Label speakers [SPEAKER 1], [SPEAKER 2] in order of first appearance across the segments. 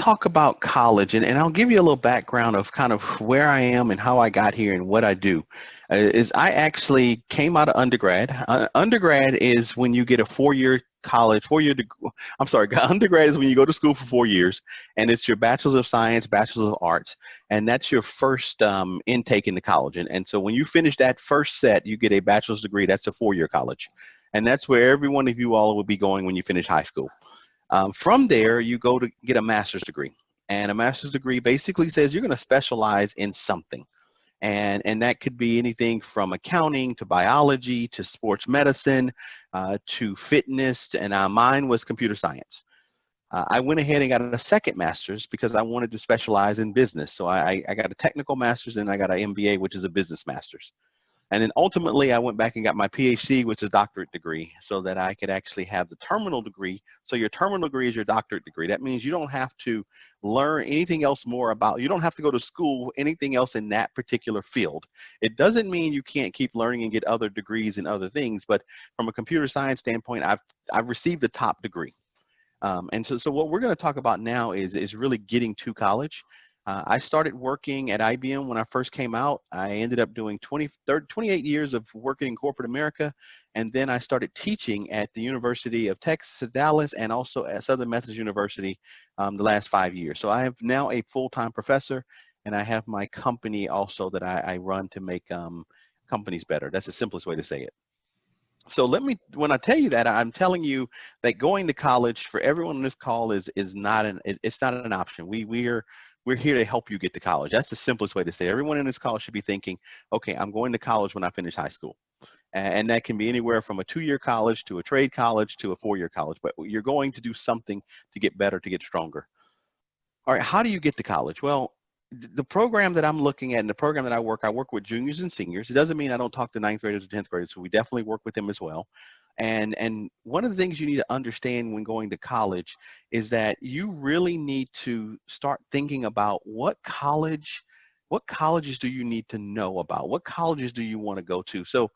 [SPEAKER 1] talk about college, and I'll give you a little background of kind of where I am and how I got here and what I do. Is I actually came out of undergrad. Undergrad is when you get a 4-year college, 4-year degree. I'm sorry, undergrad is when you go to school for 4 years, and it's your bachelor's of science, bachelor's of arts, and that's your first intake into college. And so when you finish that first set, you get a bachelor's degree. That's a 4-year college, and that's where every one of you all will be going when you finish high school. From there, you go to get a master's degree. And a master's degree basically says you're going to specialize in something. And that could be anything from accounting to biology to sports medicine to fitness. And mine was computer science. I went ahead and got a second master's because I wanted to specialize in business. So I got a technical master's and I got an MBA, which is a business master's. And then ultimately, I went back and got my PhD, which is a doctorate degree, so that I could actually have the terminal degree. So your terminal degree is your doctorate degree. That means you don't have to learn anything else more about, you don't have to go to school, anything else in that particular field. It doesn't mean you can't keep learning and get other degrees and other things, but from a computer science standpoint, I've received the top degree. And so what we're going to talk about now is really getting to college. I started working at IBM when I first came out. I ended up doing 28 years of working in corporate America. And then I started teaching at the University of Texas, Dallas, and also at Southern Methodist University the last 5 years. So I am now a full-time professor, and I have my company also that I run to make companies better. That's the simplest way to say it. So when I tell you that, I'm telling you that going to college for everyone on this call is not an option. We're here to help you get to college. That's the simplest way to say it. Everyone in this call should be thinking, okay, I'm going to college when I finish high school. And that can be anywhere from a 2-year college to a trade college to a 4-year college, but you're going to do something to get better, to get stronger. All right, how do you get to college? Well, the program that I'm looking at and the program that I work with juniors and seniors. It doesn't mean I don't talk to 9th graders or 10th graders, so we definitely work with them as well. And one of the things you need to understand when going to college is that you really need to start thinking about what colleges do you need to know about? What colleges do you want to go to? So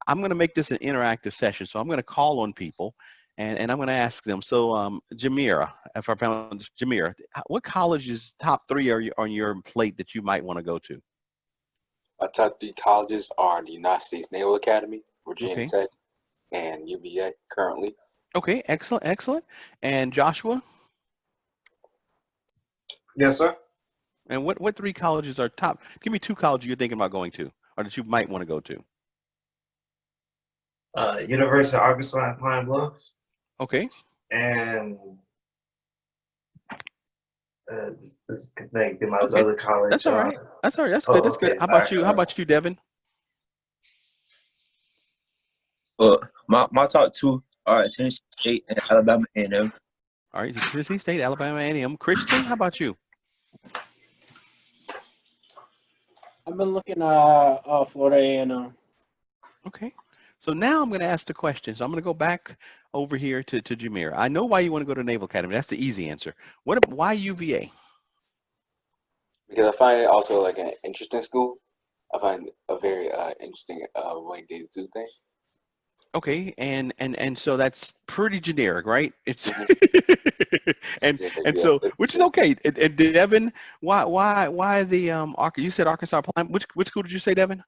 [SPEAKER 1] I'm going to make this an interactive session. So I'm going to call on people and I'm going to ask them. So Jamira, if I pronounce Jamira, what colleges top 3 are you on your plate that you might want to go to?
[SPEAKER 2] Our top 3 colleges are the United States Naval Academy, Virginia Tech, and UVA currently.
[SPEAKER 1] Okay, excellent, excellent. And Joshua?
[SPEAKER 3] Yes, sir.
[SPEAKER 1] And what 3 colleges are top? Give me 2 colleges you're thinking about going to, or that you might want to go to.
[SPEAKER 3] University of Arkansas at Pine Bluffs.
[SPEAKER 1] Okay.
[SPEAKER 3] And this thing, my other college.
[SPEAKER 1] That's all right. That's all right. That's good. That's good. How about you, Devin?
[SPEAKER 4] My top 2 are Tennessee State and Alabama A&M.
[SPEAKER 1] All right, Tennessee State, Alabama A&M. Christian, how about you?
[SPEAKER 5] I've been looking at Florida A&M.
[SPEAKER 1] Okay. So now I'm going to ask the question. So I'm going to go back over here to Jameer. I know why you want to go to Naval Academy. That's the easy answer. Why UVA?
[SPEAKER 2] Because I find it also like an interesting school. I find a very interesting way they do things.
[SPEAKER 1] Okay, and so that's pretty generic, right? It's and so which is okay. And Devin, why the you said Arkansas Prime? Which school did you say, Devin?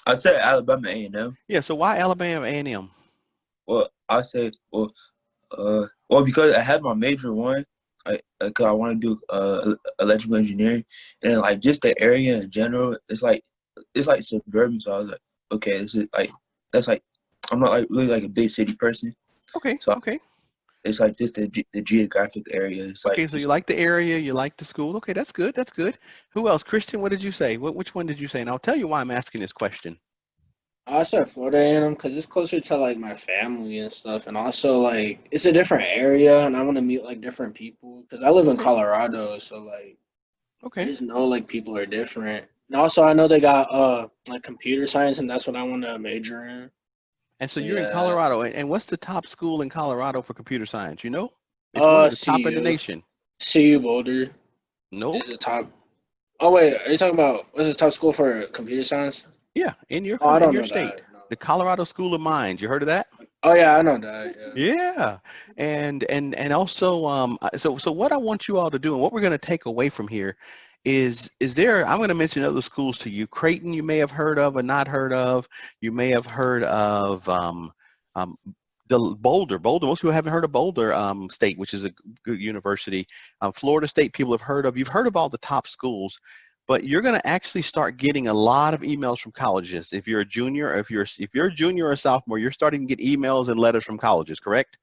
[SPEAKER 4] I said Alabama A&M.
[SPEAKER 1] Yeah, so why Alabama A&M?
[SPEAKER 4] Well, I said because I had my major one, because I want to do electrical engineering, and like just the area in general, it's like suburban. So I was like, okay, that's like I'm not like really like a big city person.
[SPEAKER 1] Okay.
[SPEAKER 4] So
[SPEAKER 1] okay.
[SPEAKER 4] It's like just the geographic area. It's
[SPEAKER 1] okay, so you like the area, you like the school. Okay, that's good. That's good. Who else? Christian, what did you say? Which one did you say? And I'll tell you why I'm asking this question.
[SPEAKER 5] I said Florida A&M because it's closer to like my family and stuff, and also like it's a different area, and I want to meet like different people because I live in Colorado, so like I just know like people are different. And also I know they got like computer science, and that's what I want to major in.
[SPEAKER 1] And so you're in Colorado, and what's the top school in Colorado for computer science? You know, it's one of the top in the nation.
[SPEAKER 5] CU Boulder.
[SPEAKER 1] Nope.
[SPEAKER 5] Is the top. Oh wait, are you talking about what's the top school for computer science?
[SPEAKER 1] Yeah, in your
[SPEAKER 5] in
[SPEAKER 1] your state, the Colorado School of Mines. You heard of that?
[SPEAKER 5] Oh yeah, I know that. Yeah.
[SPEAKER 1] Yeah, and also so what I want you all to do and what we're going to take away from here is there I'm going to mention other schools to you. Creighton you may have heard of or not heard of. You may have heard of um, the Boulder. Most people haven't heard of Boulder State, which is a good university. Florida State people have heard of. You've heard of all the top schools, but you're going to actually start getting a lot of emails from colleges. If you're a junior, or if you're a junior or a sophomore, you're starting to get emails and letters from colleges, correct?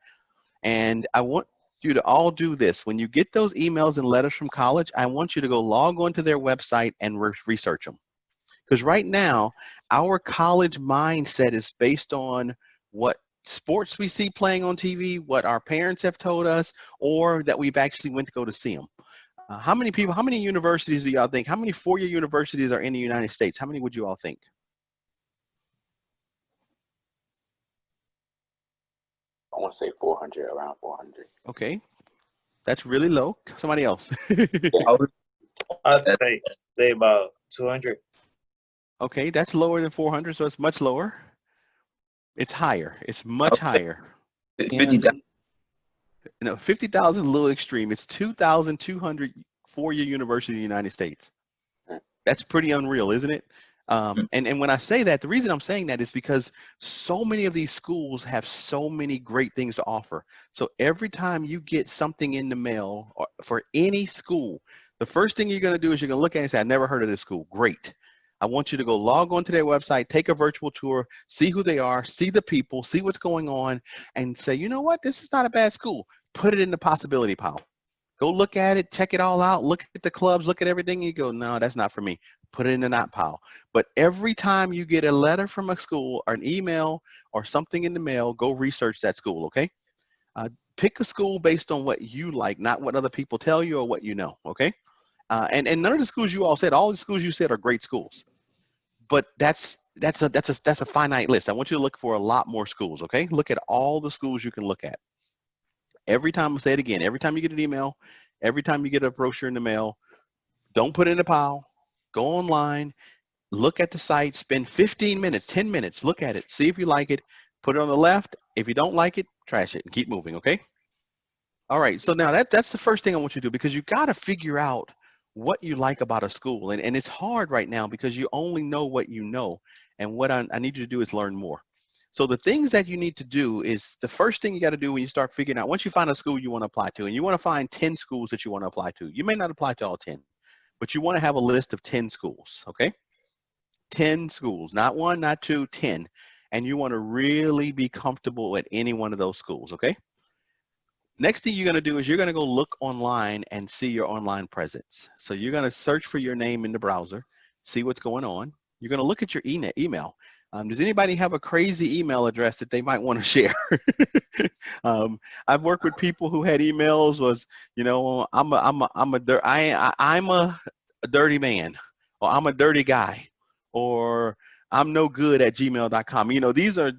[SPEAKER 1] And I want you to all do this. When you get those emails and letters from college, I want you to go log on to their website and research them. Because right now, our college mindset is based on what sports we see playing on TV, what our parents have told us, or that we've actually went to go to see them. How many universities do y'all think? How many four-year universities are in the United States? How many would you all think?
[SPEAKER 2] I want to say 400, around 400.
[SPEAKER 1] Okay, that's really low. Somebody else.
[SPEAKER 3] I'd say about 200.
[SPEAKER 1] Okay, that's lower than 400, so it's much lower. It's higher. It's much higher.
[SPEAKER 4] 50,000.
[SPEAKER 1] No, 50,000 is a little extreme. It's 2,200 four-year university in the United States. That's pretty unreal, isn't it? And when I say that, the reason I'm saying that is because so many of these schools have so many great things to offer. So every time you get something in the mail for any school, the first thing you're going to do is you're going to look at it and say, I never heard of this school. Great. I want you to go log on to their website, take a virtual tour, see who they are, see the people, see what's going on, and say, you know what, this is not a bad school. Put it in the possibility pile. Go look at it, check it all out, look at the clubs, look at everything, and you go, no, that's not for me. Put it in the not pile. But every time you get a letter from a school or an email or something in the mail, go research that school, okay? Pick a school based on what you like, not what other people tell you or what you know, okay? And none of the schools you all said, all the schools you said are great schools. But that's a finite list. I want you to look for a lot more schools, okay? Look at all the schools you can look at. Every time, I'll say it again, every time you get an email, every time you get a brochure in the mail, don't put it in a pile. Go online, look at the site, spend 15 minutes, 10 minutes, look at it, see if you like it, put it on the left. If you don't like it, trash it and keep moving, okay? All right, so now that's the first thing I want you to do, because you got to figure out what you like about a school. And it's hard right now because you only know what you know. And what I need you to do is learn more. So the things that you need to do is the first thing you got to do when you start figuring out, once you find a school you want to apply to, and you want to find 10 schools that you want to apply to. You may not apply to all 10, but you want to have a list of 10 schools, okay? 10 schools, not one, not two, 10. And you want to really be comfortable at any one of those schools, okay? Next thing you're going to do is you're going to go look online and see your online presence. So you're going to search for your name in the browser, see what's going on. You're going to look at your email. Does anybody have a crazy email address that they might want to share? I've worked with people who had emails was, you know, I'm a dirty man, or I'm a dirty guy, or I'm no good at gmail.com. You know, these are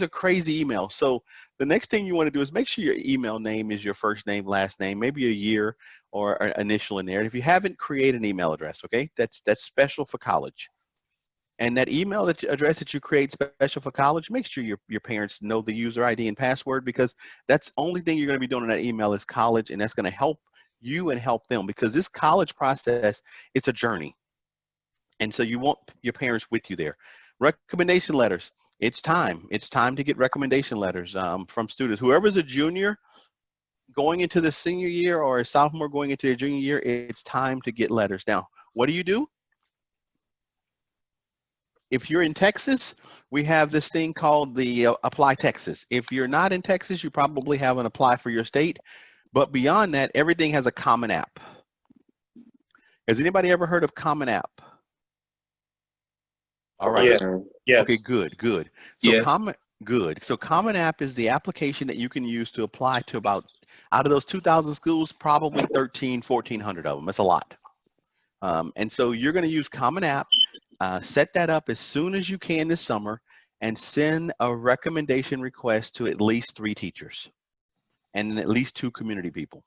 [SPEAKER 1] crazy emails. So the next thing you want to do is make sure your email name is your first name, last name, maybe a year or an initial in there. And if you haven't, create an email address, okay? That's special for college. And that email address that you create special for college, make sure your parents know the user ID and password, because that's the only thing you're going to be doing in that email is college, and that's going to help you and help them, because this college process, it's a journey. And so you want your parents with you there. Recommendation letters. It's time. It's time to get recommendation letters from students. Whoever's a junior going into the senior year or a sophomore going into their junior year, it's time to get letters. Now, what do? If you're in Texas, we have this thing called the Apply Texas. If you're not in Texas, you probably have an Apply for your state. But beyond that, everything has a Common App. Has anybody ever heard of Common App? All right.
[SPEAKER 3] Yeah. Yes.
[SPEAKER 1] Okay, good. So
[SPEAKER 4] Yes.
[SPEAKER 1] Common App is the application that you can use to apply to about, out of those 2,000 schools, probably 1,400 of them. That's a lot. And so you're going to use Common App, set that up as soon as you can this summer, and send a recommendation request to at least 3 teachers and at least 2 community people.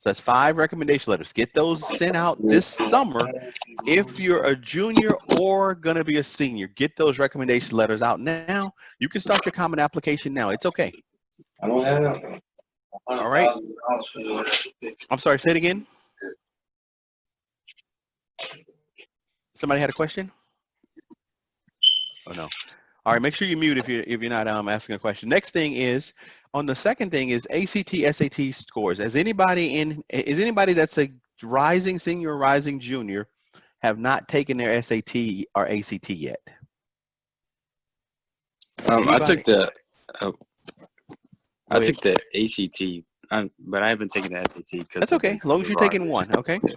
[SPEAKER 1] So that's 5 recommendation letters. Get those sent out this summer. If you're a junior or going to be a senior, get those recommendation letters out now. You can start your common application now. It's okay.
[SPEAKER 3] I don't have
[SPEAKER 1] All right. I'm sorry, say it again. Somebody had a question? Oh, no. All right, make sure you mute if you're not asking a question. Next thing is, on the second thing is ACT, SAT scores. Is anybody that's a rising senior or rising junior have not taken their SAT or ACT yet?
[SPEAKER 6] I took the
[SPEAKER 1] Go ahead.
[SPEAKER 6] ACT, but I haven't taken the SAT.
[SPEAKER 1] That's okay, as long as you're taking one, okay?
[SPEAKER 6] Yeah.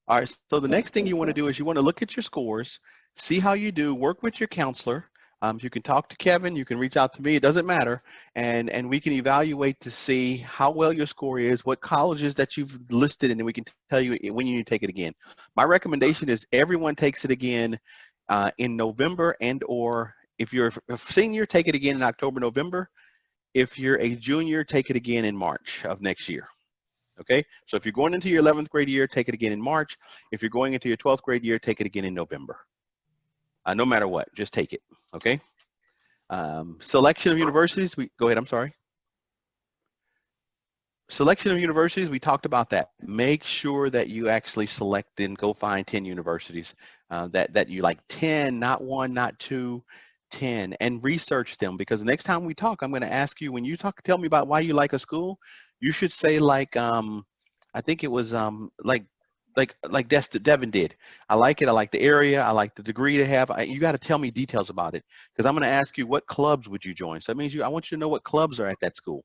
[SPEAKER 1] All right, so the next thing you want to do is you want to look at your scores, see how you do, work with your counselor. You can talk to Kevin, you can reach out to me, it doesn't matter. And we can evaluate to see how well your score is, what colleges that you've listed, and then we can tell you when you need to take it again. My recommendation is everyone takes it again in November, and or if you're a senior, take it again in October, November. If you're a junior, take it again in March of next year. Okay, so if you're going into your 11th grade year, take it again in March. If you're going into your 12th grade year, take it again in November. No matter what, just take it, okay? Selection of universities, go ahead, I'm sorry. Selection of universities, we talked about that. Make sure that you actually select and go find 10 universities that you like. 10, not 1, not 2, 10, and research them, because the next time we talk, I'm going to ask you, when you tell me about why you like a school, you should say like, I think it was like Devin did. I like it. I like the area. I like the degree they have. You got to tell me details about it, because I'm going to ask you, what clubs would you join? So that means I want you to know what clubs are at that school.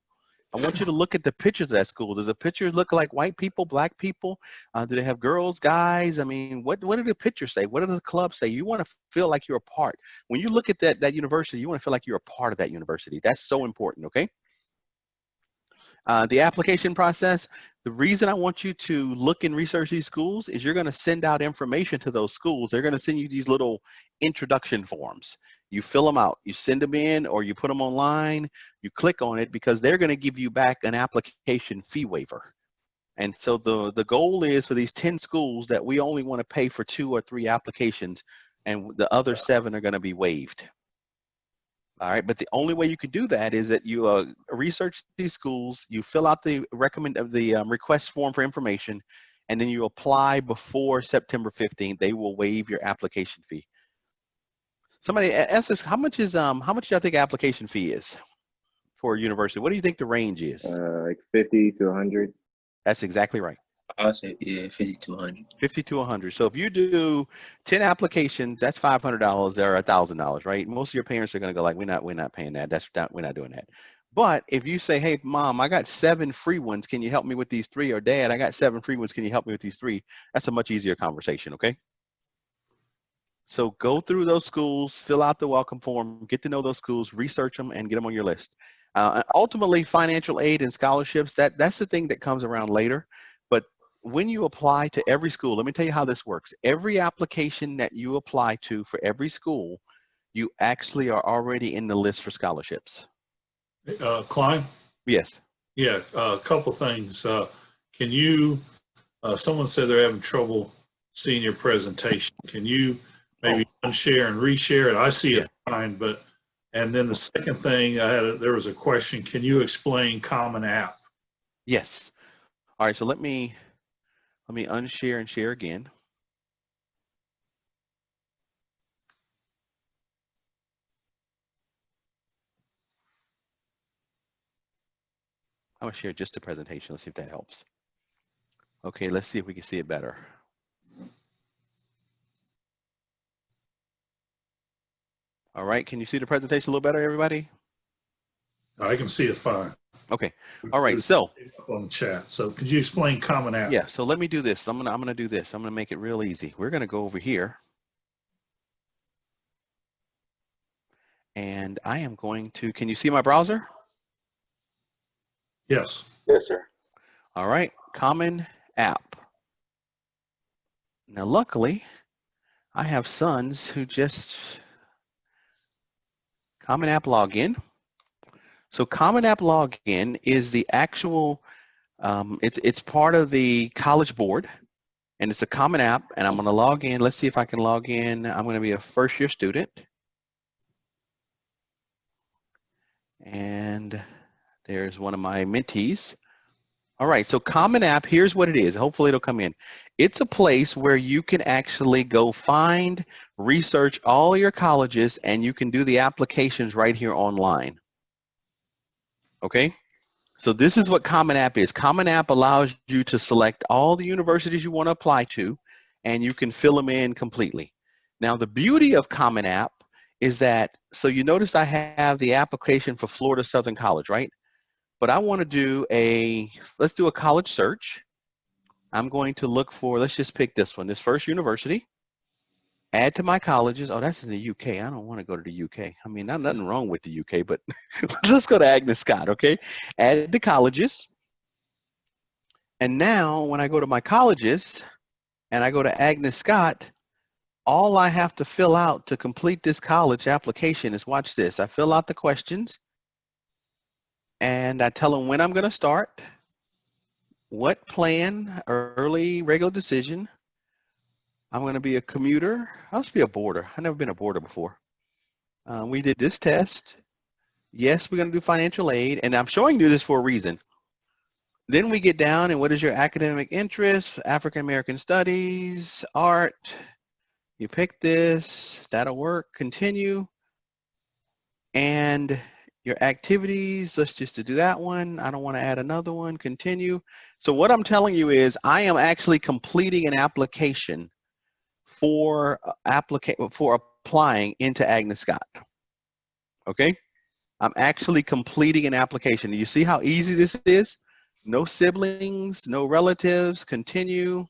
[SPEAKER 1] I want you to look at the pictures of that school. Does the pictures look like white people, black people? Do they have girls, guys? I mean, what do the pictures say? What do the clubs say? You want to feel like you're a part. When you look at that university, you want to feel like you're a part of that university. That's so important, okay? The application process, the reason I want you to look and research these schools is you're going to send out information to those schools. They're going to send you these little introduction forms. You fill them out, you send them in, or you put them online, you click on it, because they're going to give you back an application fee waiver. And so the goal is for these 10 schools that we only want to pay for 2 or 3 applications, and the other 7 are going to be waived. All right, but the only way you can do that is that you research these schools, you fill out the request form for information, and then you apply before September 15th. They will waive your application fee. Somebody asked us, how much do y'all think application fee is for a university? What do you think the range is?
[SPEAKER 7] Like 50 to 100.
[SPEAKER 1] That's exactly right.
[SPEAKER 4] I'll say, yeah, 50 to 100.
[SPEAKER 1] 50 to 100. So if you do 10 applications, that's $500 or $1,000, right? Most of your parents are going to go like, we're not paying that. We're not doing that. But if you say, hey, mom, I got 7 free ones. Can you help me with these 3? Or dad, I got 7 free ones. Can you help me with these 3? That's a much easier conversation, okay? So go through those schools, fill out the welcome form, get to know those schools, research them, and get them on your list. Ultimately, financial aid and scholarships, that's the thing that comes around later. But when you apply to every school, let me tell you how this works. Every application that you apply to for every school, you actually are already in the list for scholarships.
[SPEAKER 8] Klyne?
[SPEAKER 1] Yes.
[SPEAKER 8] Yeah, a couple things. Can you, someone said they're having trouble seeing your presentation. Can you maybe unshare and reshare it? I see it fine, but, and then the second thing, there was a question. Can you explain Common App?
[SPEAKER 1] Yes. All right, so let me unshare and share again. I'm gonna share just the presentation. Let's see if that helps. Okay, let's see if we can see it better. All right, can you see the presentation a little better, everybody?
[SPEAKER 8] I can see it fine.
[SPEAKER 1] Okay, all right, so.
[SPEAKER 8] On the chat, so could you explain Common App?
[SPEAKER 1] Yeah, so let me do this. I'm gonna do this. I'm gonna make it real easy. We're gonna go over here. And I am going to, can you see my browser?
[SPEAKER 8] Yes.
[SPEAKER 2] Yes, sir.
[SPEAKER 1] All right, Common App. Now, luckily, I have sons who just, Common App login. So Common App login is the actual It's part of the College Board, and it's a common app. And I'm going to log in. Let's see if I can log in. I'm going to be a first-year student, and there's one of my mentees. All right, so Common App, here's what it is. Hopefully it'll come in. It's a place where you can actually go find, research all your colleges, and you can do the applications right here online. Okay, so this is what Common App is. Common App allows you to select all the universities you want to apply to, and you can fill them in completely. Now, the beauty of Common App is that, so you notice I have the application for Florida Southern College, right? But I want to do let's do a college search. I'm going to look for, let's just pick this one, this First University. Add to my colleges. Oh, that's in the UK. I don't want to go to the UK. I mean, not nothing wrong with the UK, but let's go to Agnes Scott, okay? Add to colleges. And now when I go to my colleges and I go to Agnes Scott, all I have to fill out to complete this college application is, watch this. I fill out the questions and I tell them when I'm going to start, what plan, early, regular decision. I'm going to be a commuter. I'll just be a boarder. I've never been a boarder before. We did this test. Yes, we're going to do financial aid, and I'm showing you this for a reason. Then we get down and what is your academic interest? African American studies, art. You pick this, that'll work, continue. And your activities, let's just do that one. I don't want to add another one, continue. So what I'm telling you is I am actually completing an application for applying into Agnes Scott. Okay, I'm actually completing an application. Do you see how easy this is? No siblings, no relatives, continue.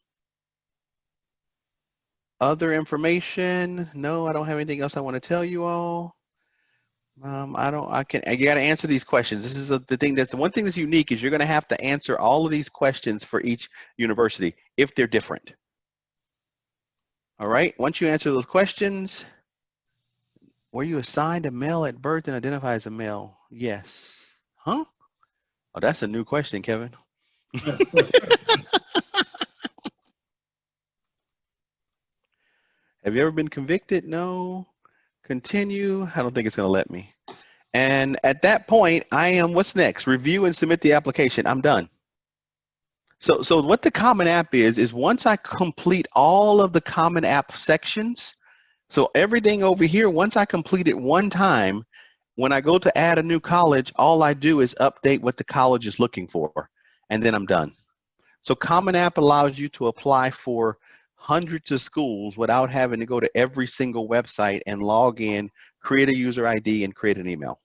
[SPEAKER 1] Other information, no, I don't have anything else I want to tell you all. You got to answer these questions. This is the one thing that's unique is you're going to have to answer all of these questions for each university if they're different. All right, once you answer those questions, were you assigned a male at birth and identify as a male? Yes. Huh? Oh, that's a new question, Kevin. Have you ever been convicted? No. Continue. I don't think it's going to let me. And at that point, what's next? Review and submit the application. I'm done. So what the Common App is once I complete all of the Common App sections, so everything over here, once I complete it one time, when I go to add a new college, all I do is update what the college is looking for, and then I'm done. So Common App allows you to apply for hundreds of schools without having to go to every single website and log in, create a user ID, and create an email.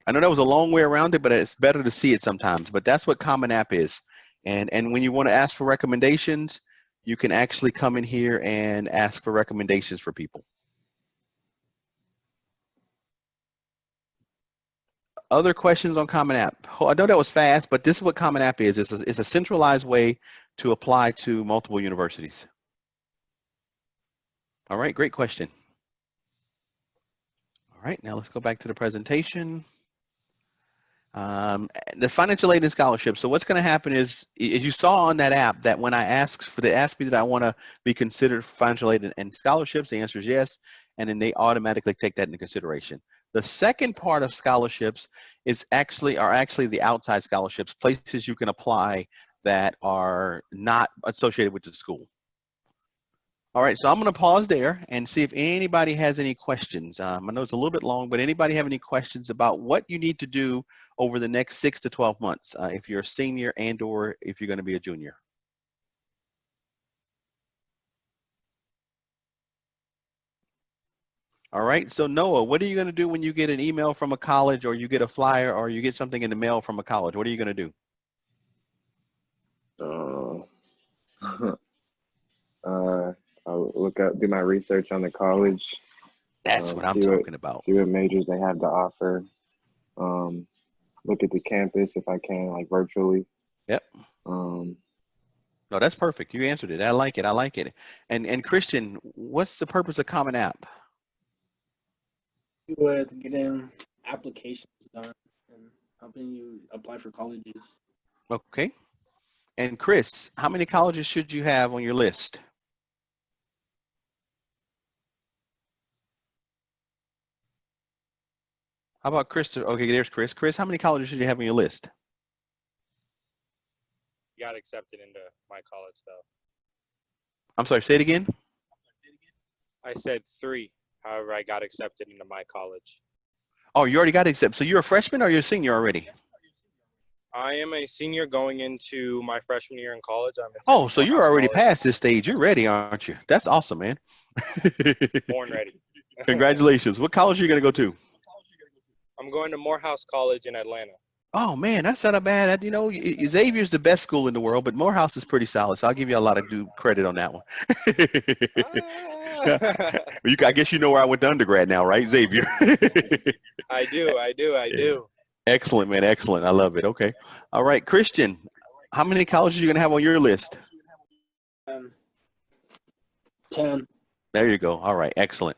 [SPEAKER 1] I know that was a long way around it, but it's better to see it sometimes. But that's what Common App is. And when you want to ask for recommendations, you can actually come in here and ask for recommendations for people. Other questions on Common App? Oh, I know that was fast, but this is what Common App is. It's a centralized way to apply to multiple universities. All right, great question. All right, now let's go back to the presentation. The financial aid and scholarship. So what's going to happen is, as you saw on that app, that when I ask me that I want to be considered for financial aid and scholarships, the answer is yes, and then they automatically take that into consideration. The second part of scholarships are actually the outside scholarships, places you can apply that are not associated with the school. All right, so I'm going to pause there and see if anybody has any questions. I know it's a little bit long, but anybody have any questions about what you need to do over the next 6 to 12 months if you're a senior and or if you're going to be a junior? All right, so Noah, what are you going to do when you get an email from a college or you get a flyer or you get something in the mail from a college? What are you going to do?
[SPEAKER 7] I'll do my research on the college.
[SPEAKER 1] That's what I'm talking about.
[SPEAKER 7] See what majors they have to offer. Look at the campus if I can, like virtually.
[SPEAKER 1] Yep. No, that's perfect. You answered it. I like it. I like it. And Christian, what's the purpose of Common App?
[SPEAKER 5] With getting applications done and helping you apply for colleges.
[SPEAKER 1] Okay. And Chris, how many colleges should you have on your list? How about Chris? Okay, there's Chris. Chris, how many colleges should you have on your list?
[SPEAKER 9] Got accepted into my college, though.
[SPEAKER 1] I'm sorry, say it again.
[SPEAKER 9] I said 3. However, I got accepted into my college.
[SPEAKER 1] Oh, you already got accepted. So you're a freshman or you're a senior already?
[SPEAKER 9] I am a senior going into my freshman year in college.
[SPEAKER 1] Oh, so you're
[SPEAKER 9] Morehouse
[SPEAKER 1] already
[SPEAKER 9] College.
[SPEAKER 1] past this stage. You're ready, aren't you? That's awesome, man.
[SPEAKER 9] Born ready.
[SPEAKER 1] Congratulations. What college are you going to go to?
[SPEAKER 9] I'm going to Morehouse College in Atlanta.
[SPEAKER 1] Oh, man, that's not a bad, you know, Xavier's the best school in the world, but Morehouse is pretty solid. So I'll give you a lot of due credit on that one. I guess you know where I went to undergrad now, right, Xavier?
[SPEAKER 9] I do.
[SPEAKER 1] Excellent, man. Excellent. I love it. Okay. All right, Christian, how many colleges are you going to have on your list?
[SPEAKER 5] 10.
[SPEAKER 1] There you go. All right. Excellent.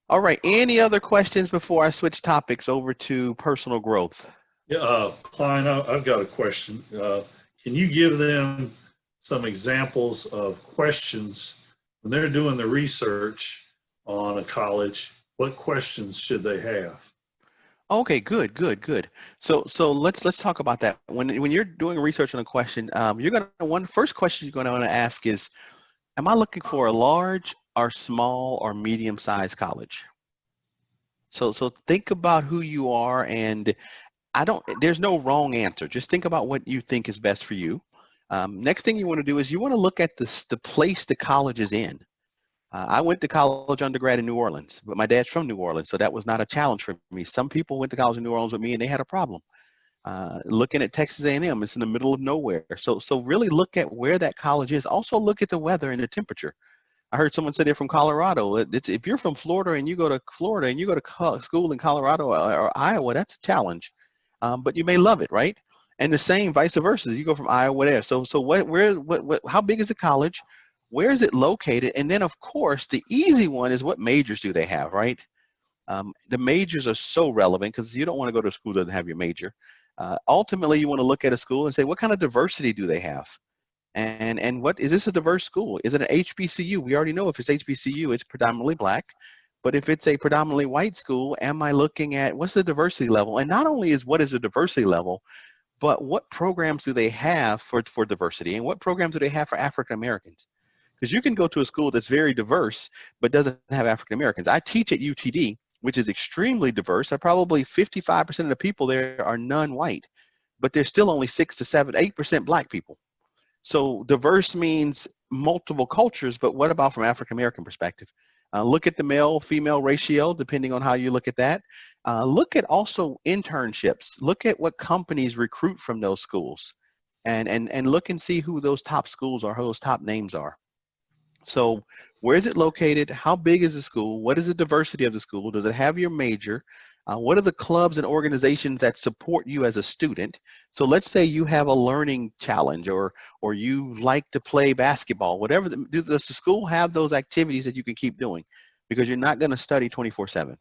[SPEAKER 1] All right. Any other questions before I switch topics over to personal growth?
[SPEAKER 8] Yeah, Klyne, I've got a question. Can you give them some examples of questions when they're doing the research on a college? What questions should they have?
[SPEAKER 1] Okay, good. So let's talk about that. When you're doing research on a question, first question you're going to want to ask is, am I looking for a large or small or medium-sized college? So think about who you are, and there's no wrong answer. Just think about what you think is best for you. Next thing you want to do is you want to look at the place the college is in. I went to college undergrad in New Orleans, but my dad's from New Orleans, so that was not a challenge for me. Some people went to college in New Orleans with me and they had a problem. Looking at Texas A&M, it's in the middle of nowhere. So really look at where that college is. Also look at the weather and the temperature. I heard someone say they're from Colorado. If you're from Florida and you go to Florida and you go to school in Colorado or Iowa, that's a challenge. But you may love it, right? And the same vice versa. You go from Iowa there. So how big is the college? Where is it located? And then, of course, the easy one is what majors do they have, right? The majors are so relevant because you don't want to go to a school that doesn't have your major. Ultimately, you want to look at a school and say, what kind of diversity do they have? And what is this a diverse school? Is it an HBCU? We already know if it's HBCU, it's predominantly black. But if it's a predominantly white school, am I looking at what's the diversity level? And not only is what is the diversity level, but what programs do they have for diversity? And what programs do they have for African Americans? Because you can go to a school that's very diverse, but doesn't have African Americans. I teach at UTD, which is extremely diverse. Probably 55% of the people there are non-white, but there's still only 6 to 7, 8% black people. So diverse means multiple cultures, but what about from African American perspective? Look at the male-female ratio, depending on how you look at that. Look at also internships. Look at what companies recruit from those schools, and look and see who those top schools are, who those top names are. So where is it located? How big is the school? What is the diversity of the school? Does it have your major? What are the clubs and organizations that support you as a student? So let's say you have a learning challenge or you like to play basketball, whatever. Does the school have those activities that you can keep doing? Because you're not going to study 24/7.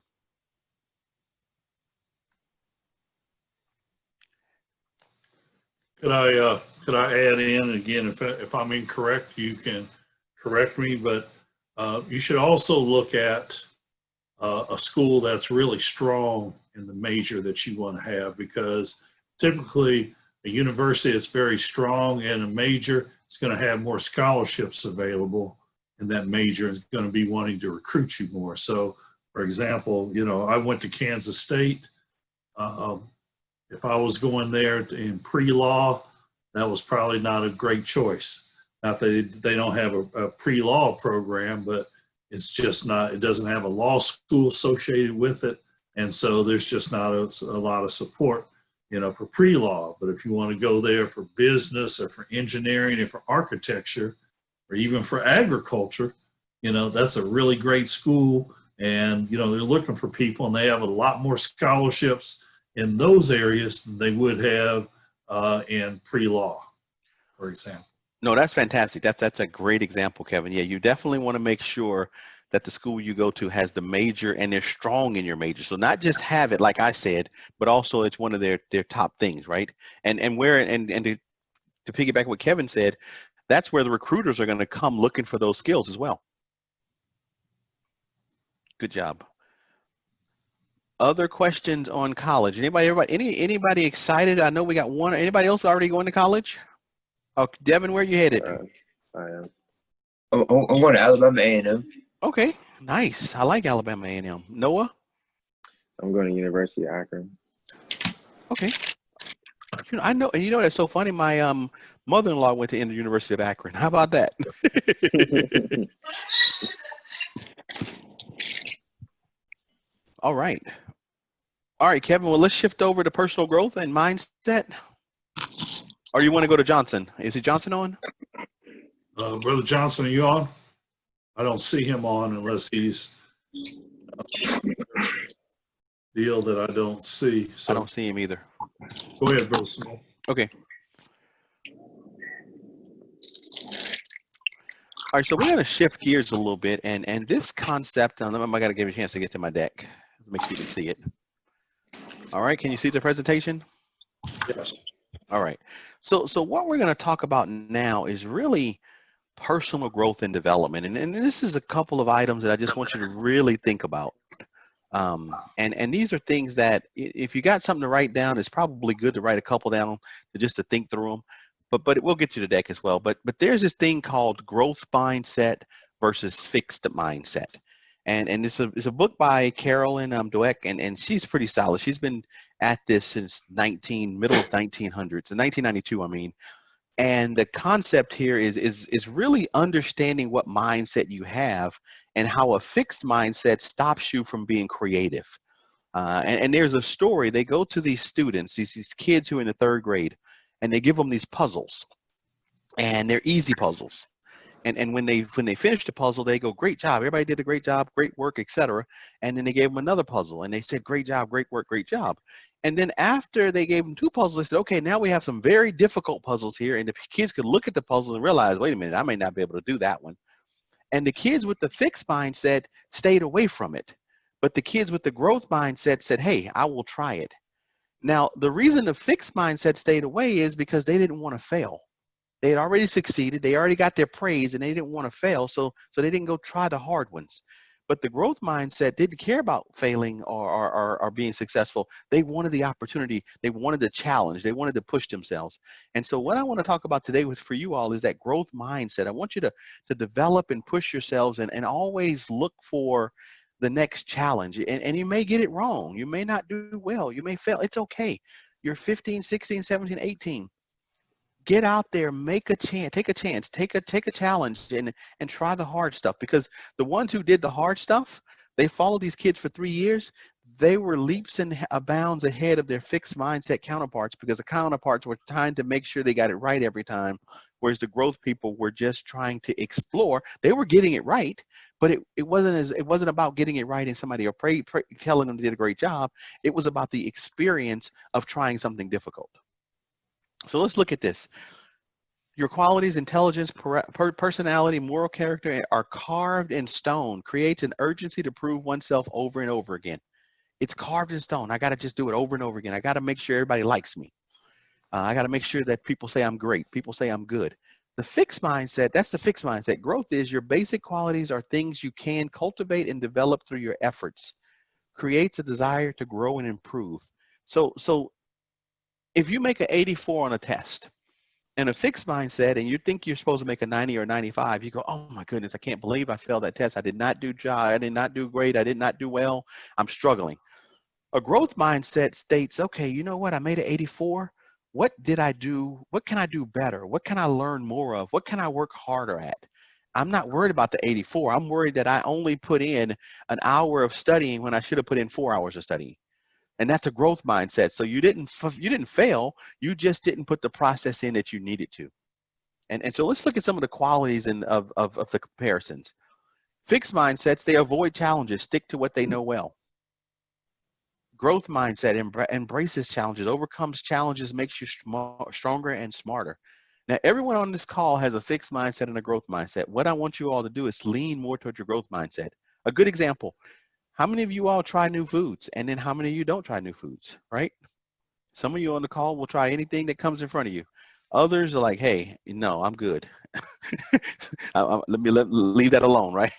[SPEAKER 8] Could I add in again, if I'm incorrect, you can correct me, but you should also look at a school that's really strong in the major that you want to have, because typically a university that's very strong in a major is going to have more scholarships available, and that major is going to be wanting to recruit you more. So, for example, I went to Kansas State. If I was going there in pre-law, that was probably not a great choice. Not that they don't have a pre-law program, but it's just not, it doesn't have a law school associated with it. And so there's just not a lot of support, for pre-law. But if you want to go there for business or for engineering or for architecture, or even for agriculture, that's a really great school. And, they're looking for people, and they have a lot more scholarships in those areas than they would have in pre-law, for example.
[SPEAKER 1] No, that's fantastic. That's a great example, Kevin. Yeah, you definitely want to make sure that the school you go to has the major and they're strong in your major. So not just have it, like I said, but also it's one of their top things, right? And where and to piggyback what Kevin said, that's where the recruiters are going to come looking for those skills as well. Good job. Other questions on college? Anybody excited? I know we got one. Anybody else already going to college? Oh, Devin, where you headed?
[SPEAKER 7] I am.
[SPEAKER 4] I'm going to Alabama A&M.
[SPEAKER 1] Okay, nice. I like Alabama A&M. Noah?
[SPEAKER 7] I'm going to University of Akron.
[SPEAKER 1] Okay. I know, and you know that's so funny. My mother-in-law went to the University of Akron. How about that? All right. All right, Kevin. Well, let's shift over to personal growth and mindset. Or you want to go to Johnson? Is it Johnson on?
[SPEAKER 8] Brother Johnson, are you on? I don't see him on unless he's deal that I don't see. So
[SPEAKER 1] I don't see him either.
[SPEAKER 8] Go ahead, Brother Smith.
[SPEAKER 1] Okay. All right, so we're going to shift gears a little bit, and this concept, I got to give you a chance to get to my deck. Make sure you can see it. All right, can you see the presentation?
[SPEAKER 8] Yes.
[SPEAKER 1] All right. So what we're going to talk about now is really personal growth and development, and this is a couple of items that I just want you to really think about. And these are things that if you got something to write down, it's probably good to write a couple down just to think through them. But we'll get to the deck as well. But there's this thing called growth mindset versus fixed mindset. And it's a book by Carolyn Dweck, and she's pretty solid. She's been at this since middle of 1900s, in 1992, I mean. And the concept here is really understanding what mindset you have and how a fixed mindset stops you from being creative. And there's a story. They go to these students, these kids who are in the 3rd grade, and they give them these puzzles, and they're easy puzzles. And when they finish the puzzle, they go, great job, everybody did a great job, great work, etc. And then they gave them another puzzle, and they said, great job, great work, great job. And then after they gave them 2 puzzles, they said, okay, now we have some very difficult puzzles here. And the kids could look at the puzzles and realize, wait a minute, I may not be able to do that one. And the kids with the fixed mindset stayed away from it. But the kids with the growth mindset said, hey, I will try it. Now, the reason the fixed mindset stayed away is because they didn't want to fail. They had already succeeded. They already got their praise, and they didn't want to fail. So they didn't go try the hard ones. But the growth mindset didn't care about failing or being successful. They wanted the opportunity. They wanted the challenge. They wanted to push themselves. And so what I want to talk about today for you all is that growth mindset. I want you to develop and push yourselves and always look for the next challenge. And you may get it wrong. You may not do well. You may fail. It's okay. You're 15, 16, 17, 18. Get out there, take a chance, take a challenge and try the hard stuff, because the ones who did the hard stuff, they followed these kids for 3 years. They were leaps and bounds ahead of their fixed mindset counterparts, because the counterparts were trying to make sure they got it right every time, whereas the growth people were just trying to explore. They were getting it right, but it wasn't about getting it right and somebody telling them they did a great job. It was about the experience of trying something difficult. So let's look at this. Your qualities, intelligence, personality, moral character are carved in stone, creates an urgency to prove oneself over and over again. It's carved in stone. I got to just do it over and over again. I got to make sure everybody likes me. I got to make sure that people say I'm great. People say I'm good. The fixed mindset, that's the fixed mindset. Growth is your basic qualities are things you can cultivate and develop through your efforts. Creates a desire to grow and improve. So if you make an 84 on a test and a fixed mindset and you think you're supposed to make a 90 or 95, you go, oh my goodness, I can't believe I failed that test. I did not do great. I did not do well. I'm struggling. A growth mindset states, okay, you know what? I made an 84. What did I do? What can I do better? What can I learn more of? What can I work harder at? I'm not worried about the 84. I'm worried that I only put in an hour of studying when I should have put in 4 hours of studying. And that's a growth mindset. So you didn't fail. You just didn't put the process in that you needed to. And so let's look at some of the qualities of the comparisons. Fixed mindsets, they avoid challenges, stick to what they know well. Growth mindset embraces challenges, overcomes challenges, makes you stronger and smarter. Now, everyone on this call has a fixed mindset and a growth mindset. What I want you all to do is lean more towards your growth mindset. A good example. How many of you all try new foods? And then how many of you don't try new foods, right? Some of you on the call will try anything that comes in front of you. Others are like, hey, no, I'm good. Let me leave that alone, right?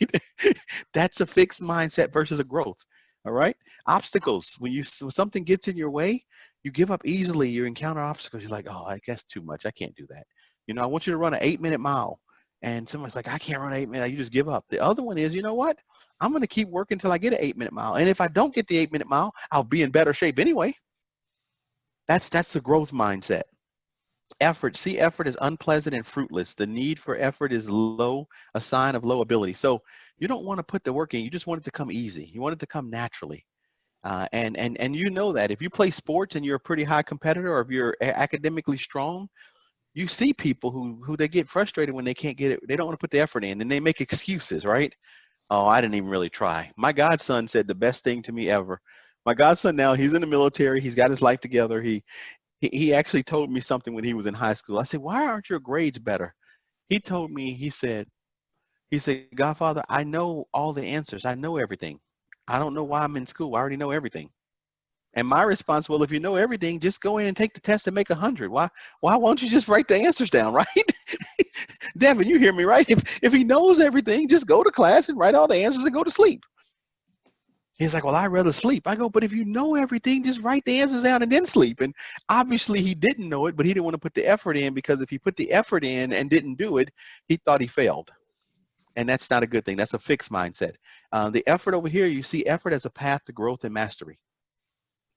[SPEAKER 1] That's a fixed mindset versus a growth, all right? Obstacles, when something gets in your way, you give up easily. You encounter obstacles. You're like, oh, I guess too much. I can't do that. You know, I want you to run an 8-minute mile. And someone's like, I can't run 8 minutes. You just give up. The other one is, you know what? I'm going to keep working until I get an 8-minute mile. And if I don't get the 8-minute mile, I'll be in better shape anyway. That's the growth mindset. Effort. See, effort is unpleasant and fruitless. The need for effort is low, a sign of low ability. So you don't want to put the work in. You just want it to come easy. You want it to come naturally. And you know that if you play sports and you're a pretty high competitor, or if you're academically strong, you see people who they get frustrated when they can't get it. They don't want to put the effort in, and they make excuses, right? Oh, I didn't even really try. My godson said the best thing to me ever. My godson now, he's in the military. He's got his life together. He actually told me something when he was in high school. I said, why aren't your grades better? He told me, he said, Godfather, I know all the answers. I know everything. I don't know why I'm in school. I already know everything. And my response, well, if you know everything, just go in and take the test and make 100. Why won't you just write the answers down, right? Devin, you hear me, right? If he knows everything, just go to class and write all the answers and go to sleep. He's like, well, I'd rather sleep. I go, but if you know everything, just write the answers down and then sleep. And obviously he didn't know it, but he didn't want to put the effort in, because if he put the effort in and didn't do it, he thought he failed. And that's not a good thing. That's a fixed mindset. The effort over here, you see effort as a path to growth and mastery,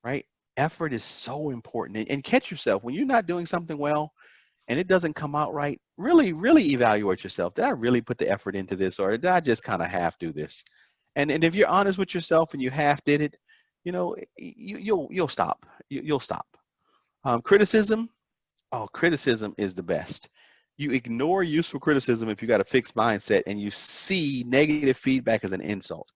[SPEAKER 1] right? Effort is so important. And catch yourself when you're not doing something well and it doesn't come out right. Really, really evaluate yourself. Did I really put the effort into this, or did I just kind of half do this? And if you're honest with yourself and you half did it, you know, you'll stop. You'll stop. Criticism. Oh, criticism is the best. You ignore useful criticism if you got a fixed mindset and you see negative feedback as an insult.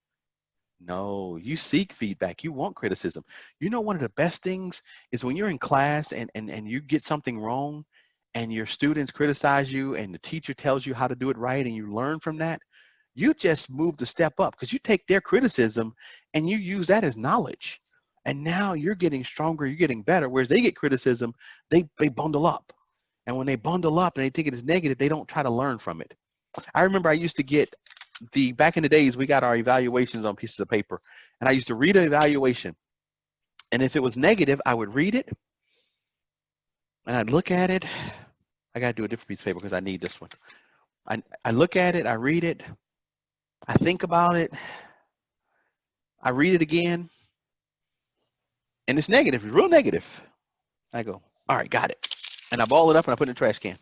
[SPEAKER 1] No, you seek feedback. You want criticism. You know, one of the best things is when you're in class and you get something wrong and your students criticize you and the teacher tells you how to do it right and you learn from that. You just moved a step up, because you take their criticism and you use that as knowledge. And now you're getting stronger, you're getting better. Whereas they get criticism, they bundle up. And when they bundle up and they think it is negative, they don't try to learn from it. I remember I used to get back in the days, we got our evaluations on pieces of paper. And I used to read an evaluation. And if it was negative, I would read it. And I'd look at it. I got to do a different piece of paper because I need this one. I look at it, I read it. I think about it. I read it again. And it's negative, it's real negative. I go, all right, got it. And I ball it up and I put it in the trash can.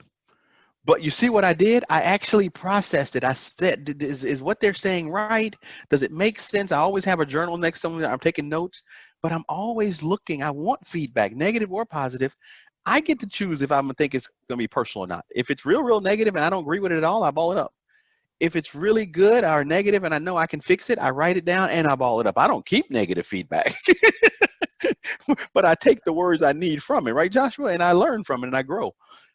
[SPEAKER 1] But you see what I did? I actually processed it. I said, is what they're saying right? Does it make sense? I always have a journal next to me. I'm taking notes, but I'm always looking. I want feedback, negative or positive. I get to choose if I'm going to think it's going to be personal or not. If it's real negative and I don't agree with it at all, I ball it up. If it's really good or negative and I know I can fix it, I write it down and I ball it up. I don't keep negative feedback, but I take the words I need from it, right, Joshua? And I learn from it and I grow.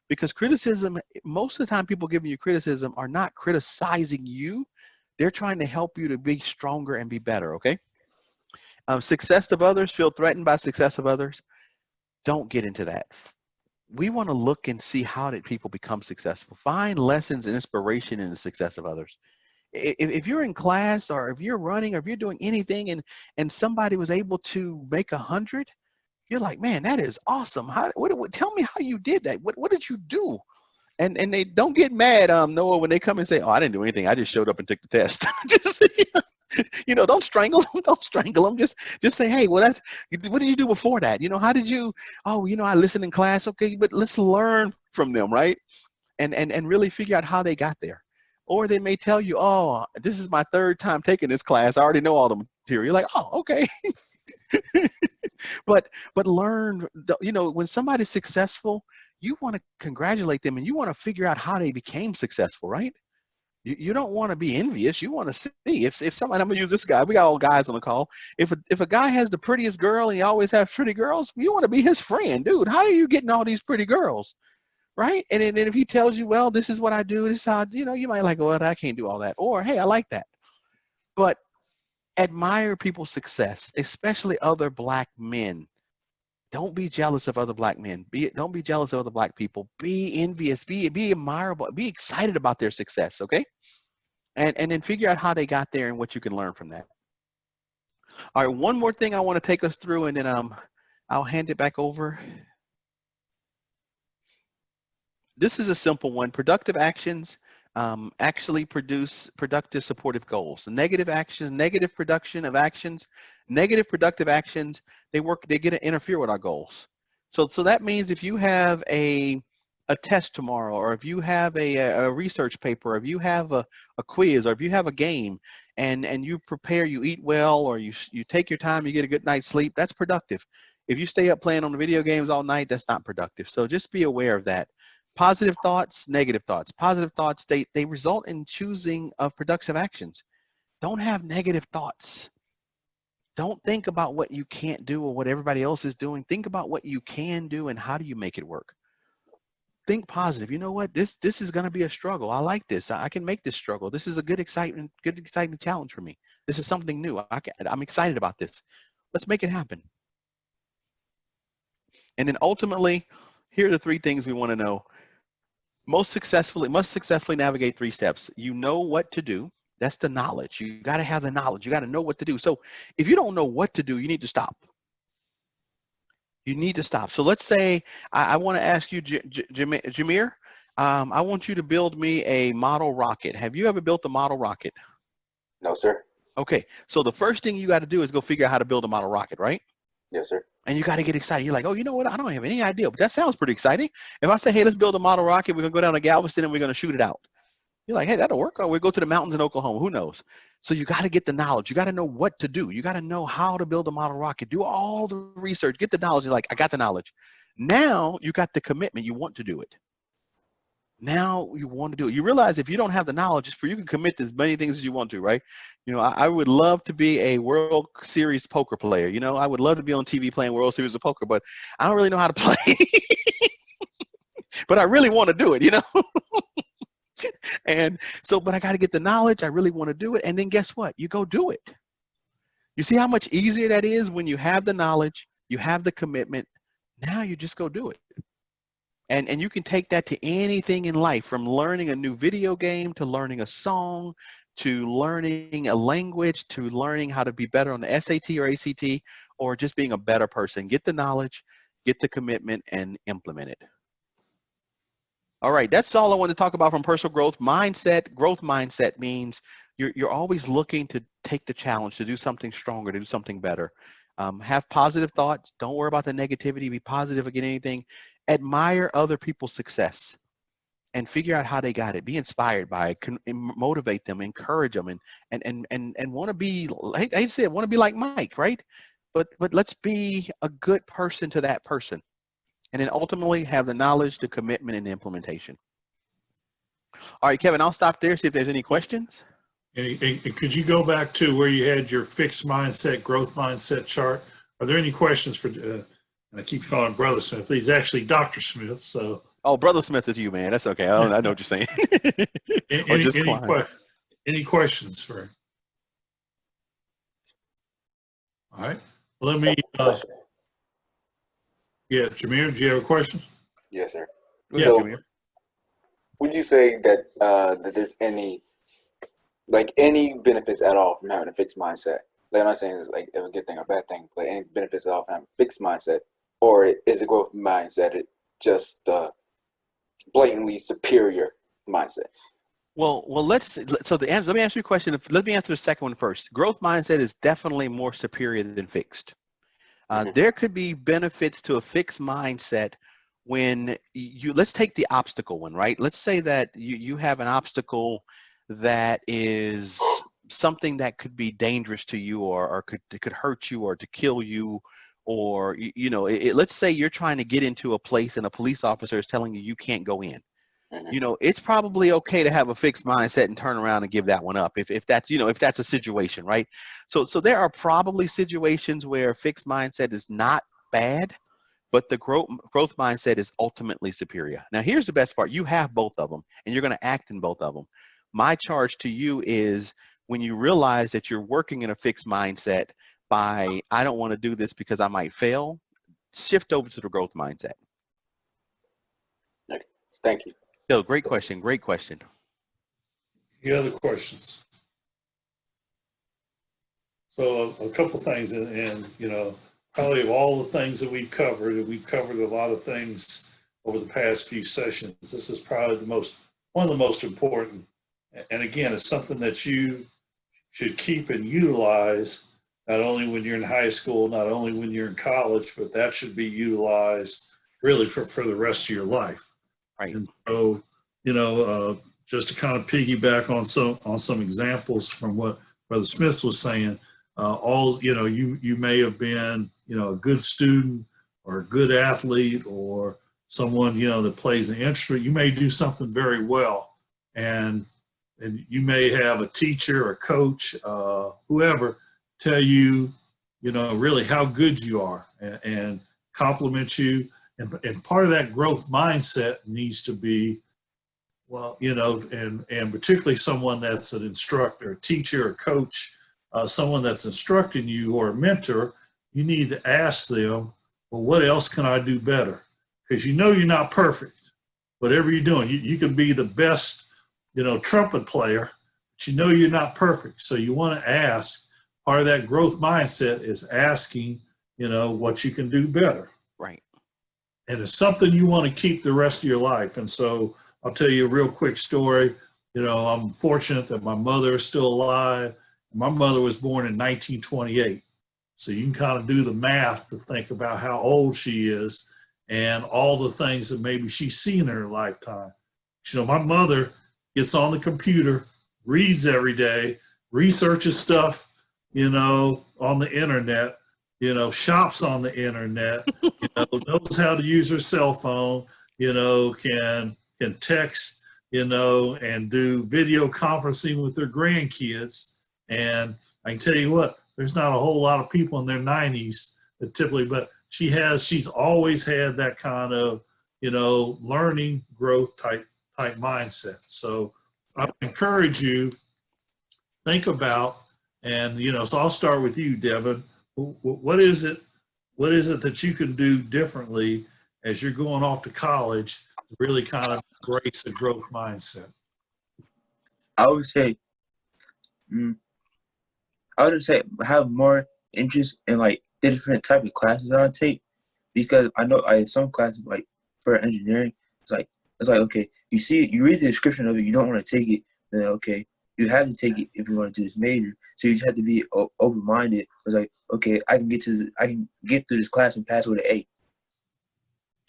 [SPEAKER 1] Because criticism, most of the time people giving you criticism are not criticizing you. They're trying to help you to be stronger and be better, okay? Success of others, feel threatened by success of others. Don't get into that. We want to look and see how did people become successful. Find lessons and inspiration in the success of others. If you're in class or if you're running or if you're doing anything and somebody was able to make 100, you're like, man, that is awesome. Tell me how you did that. What did you do? And they don't get mad, Noah, when they come and say, oh, I didn't do anything. I just showed up and took the test. Just, you know, don't strangle them. Don't strangle them. Just say, hey, well, what did you do before that? You know, how did you, oh, you know, I listened in class. Okay, but let's learn from them, right? And really figure out how they got there. Or they may tell you, oh, this is my 3rd time taking this class. I already know all the material. You're like, oh, okay. but learn, you know, when somebody's successful, you want to congratulate them and you want to figure out how they became successful, right? You don't want to be envious. You want to see if somebody, I'm gonna use this guy. We got all guys on the call. If a guy has the prettiest girl and he always has pretty girls, you want to be his friend, dude. How are you getting all these pretty girls, right? And then if he tells you, well, this is what I do, this is how, you know, you might like, well, I can't do all that, or hey, I like that. But Admire people's success, especially other black men. Don't be jealous of other black men. Don't be jealous of other black people. Be envious. Be admirable. Be excited about their success. Okay, and then figure out how they got there and what you can learn from that. All right, one more thing I want to take us through, and then I'll hand it back over. This is a simple one. Productive actions actually produce productive supportive goals. Negative actions, negative production of actions, negative productive actions, they get to interfere with our goals. So that means if you have a test tomorrow, or if you have a research paper, or if you have a quiz, or if you have a game, and you prepare, you eat well, or you take your time, you get a good night's sleep, that's productive. If you stay up playing on the video games all night, that's not productive. So just be aware of that. Positive thoughts, negative thoughts. Positive thoughts, they result in choosing of productive actions. Don't have negative thoughts. Don't think about what you can't do or what everybody else is doing. Think about what you can do and how do you make it work. Think positive. You know what? This is going to be a struggle. I like this. I can make this struggle. This is a good exciting challenge for me. This is something new. I'm excited about this. Let's make it happen. And then ultimately, here are the 3 things we want to know. Must successfully navigate 3 steps. You know what to do. That's the knowledge. You got to have the knowledge. You got to know what to do. So if you don't know what to do, you need to stop. You need to stop. So let's say I want to ask you, Jameer, I want you to build me a model rocket. Have you ever built a model rocket?
[SPEAKER 2] No, sir.
[SPEAKER 1] Okay. So the first thing you got to do is go figure out how to build a model rocket, right?
[SPEAKER 2] Yes, sir.
[SPEAKER 1] And you got to get excited. You're like, oh, you know what? I don't have any idea, but that sounds pretty exciting. If I say, hey, let's build a model rocket, we're going to go down to Galveston and we're going to shoot it out. You're like, hey, that'll work. Or we'll go to the mountains in Oklahoma. Who knows? So you got to get the knowledge. You got to know what to do. You got to know how to build a model rocket. Do all the research. Get the knowledge. You're like, I got the knowledge. Now you got the commitment. You want to do it. Now you want to do it. You realize if you don't have the knowledge, you can commit to as many things as you want to, right? You know, I would love to be a World Series poker player. You know, I would love to be on TV playing World Series of Poker, but I don't really know how to play. But I really want to do it, you know? And so, but I got to get the knowledge. I really want to do it. And then guess what? You go do it. You see how much easier that is when you have the knowledge, you have the commitment. Now you just go do it. And you can take that to anything in life, from learning a new video game to learning a song to learning a language to learning how to be better on the SAT or ACT, or just being a better person. Get the knowledge, get the commitment, and implement it. All right, that's all I want to talk about from personal growth mindset. Growth mindset means you're always looking to take the challenge, to do something stronger, to do something better. Have positive thoughts. Don't worry about the negativity. Be positive against anything. Admire other people's success and figure out how they got it. Be inspired by it. Motivate them, encourage them, and want to be, like I said, want to be like Mike, right? But let's be a good person to that person. And then ultimately have the knowledge, the commitment, and the implementation. All right, Kevin, I'll stop there, see if there's any questions.
[SPEAKER 8] And could you go back to where you had your fixed mindset, growth mindset chart? Are there any questions for, and I keep calling Brother Smith, but he's actually Dr. Smith, so.
[SPEAKER 1] Oh, Brother Smith is you, man. That's okay. I know what you're saying.
[SPEAKER 8] Any questions for him? All right, let me, yeah, Jameer, do you have a question?
[SPEAKER 2] Yes, sir.
[SPEAKER 1] Yeah,
[SPEAKER 2] so,
[SPEAKER 1] Jameer.
[SPEAKER 2] would you say that that there's any benefits at all from having a fixed mindset? Like, I'm not saying it's like a good thing or a bad thing, but any benefits at all from having a fixed mindset, or is the growth mindset just blatantly superior mindset?
[SPEAKER 1] Well, let me answer your question. Let me answer the second one first. Growth mindset is definitely more superior than fixed. There could be benefits to a fixed mindset when let's take the obstacle one, right? Let's say that you have an obstacle that is something that could be dangerous to you, or could hurt you, or to kill you, or, let's say you're trying to get into a place and a police officer is telling you can't go in. It's probably okay to have a fixed mindset and turn around and give that one up if that's a situation, right? So there are probably situations where a fixed mindset is not bad, but the growth mindset is ultimately superior. Now, here's the best part. You have both of them, and you're going to act in both of them. My charge to you is when you realize that you're working in a fixed mindset by, I don't want to do this because I might fail, shift over to the growth mindset.
[SPEAKER 2] Thank you.
[SPEAKER 1] Yo, great question. Great question.
[SPEAKER 8] Any other questions? So a couple things, and you know, probably of all the things that we've covered a lot of things over the past few sessions. This is probably one of the most important. And again, it's something that you should keep and utilize, not only when you're in high school, not only when you're in college, but that should be utilized really for the rest of your life.
[SPEAKER 1] Right.
[SPEAKER 8] And so, you know, just to kind of piggyback on some examples from what Brother Smith was saying, you may have been, you know, a good student or a good athlete or someone, you know, that plays an instrument. You may do something very well, and you may have a teacher or coach, whoever, tell you, you know, really how good you are and compliment you. And part of that growth mindset needs to be, well, you know, and particularly someone that's an instructor, a teacher, a coach, someone that's instructing you or a mentor, you need to ask them, well, what else can I do better? Because you know you're not perfect. Whatever you're doing, you can be the best, you know, trumpet player, but you know you're not perfect. So you want to ask, part of that growth mindset is asking, you know, what you can do better.
[SPEAKER 1] Right.
[SPEAKER 8] And it's something you want to keep the rest of your life. And so I'll tell you a real quick story. You know, I'm fortunate that my mother is still alive. My mother was born in 1928. So you can kind of do the math to think about how old she is and all the things that maybe she's seen in her lifetime. You know, my mother gets on the computer, reads every day, researches stuff, you know, on the internet, you know, shops on the internet, you know, knows how to use her cell phone, you know, can text, you know, and do video conferencing with their grandkids. And I can tell you what, there's not a whole lot of people in their 90s that typically, but she's always had that kind of, you know, learning growth type mindset. So I encourage you, think about, and, you know, so I'll start with you, Devin. What is it that you can do differently as you're going off to college to really kind of embrace a growth mindset?
[SPEAKER 4] I would say, have more interest in like the different type of classes I take, because I know some classes like for engineering, it's like okay, you read the description of it, you don't want to take it, then okay, you have to take it if you want to do this major. So you just have to be open-minded. It's like, okay, I can get through this class and pass with an A.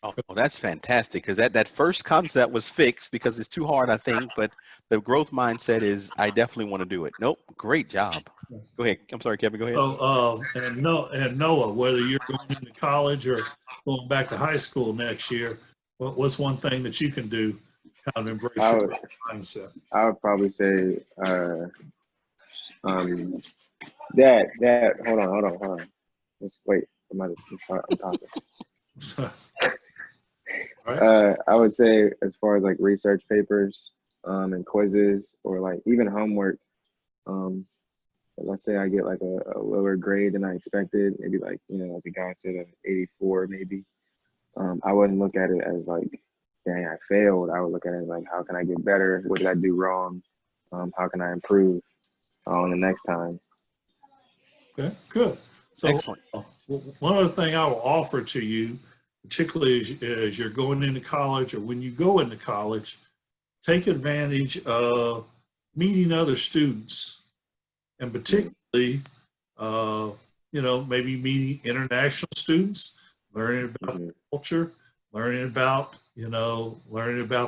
[SPEAKER 1] Oh, that's fantastic, because that first concept was fixed because it's too hard, I think, but the growth mindset is, I definitely want to do it. Nope, great job. Go ahead. I'm sorry, Kevin, go ahead.
[SPEAKER 8] So, and Noah, whether you're going into college or going back to high school next year, what's one thing that you can do to kind of embrace your growth mindset?
[SPEAKER 7] I would probably say, hold on. Let's wait. I'm talking.
[SPEAKER 8] Right.
[SPEAKER 7] I would say, as far as like research papers and quizzes, or like even homework, let's say I get like a lower grade than I expected, maybe like, you know, like the guy said, an 84 maybe. I wouldn't look at it as like, dang, I failed. I would look at it like, how can I get better? What did I do wrong? How can I improve on the next time?
[SPEAKER 8] Okay, good. So
[SPEAKER 1] excellent.
[SPEAKER 8] One other thing I will offer to you, particularly as you're going into college or when you go into college, take advantage of meeting other students, and particularly, you know, maybe meeting international students, learning about their culture, learning about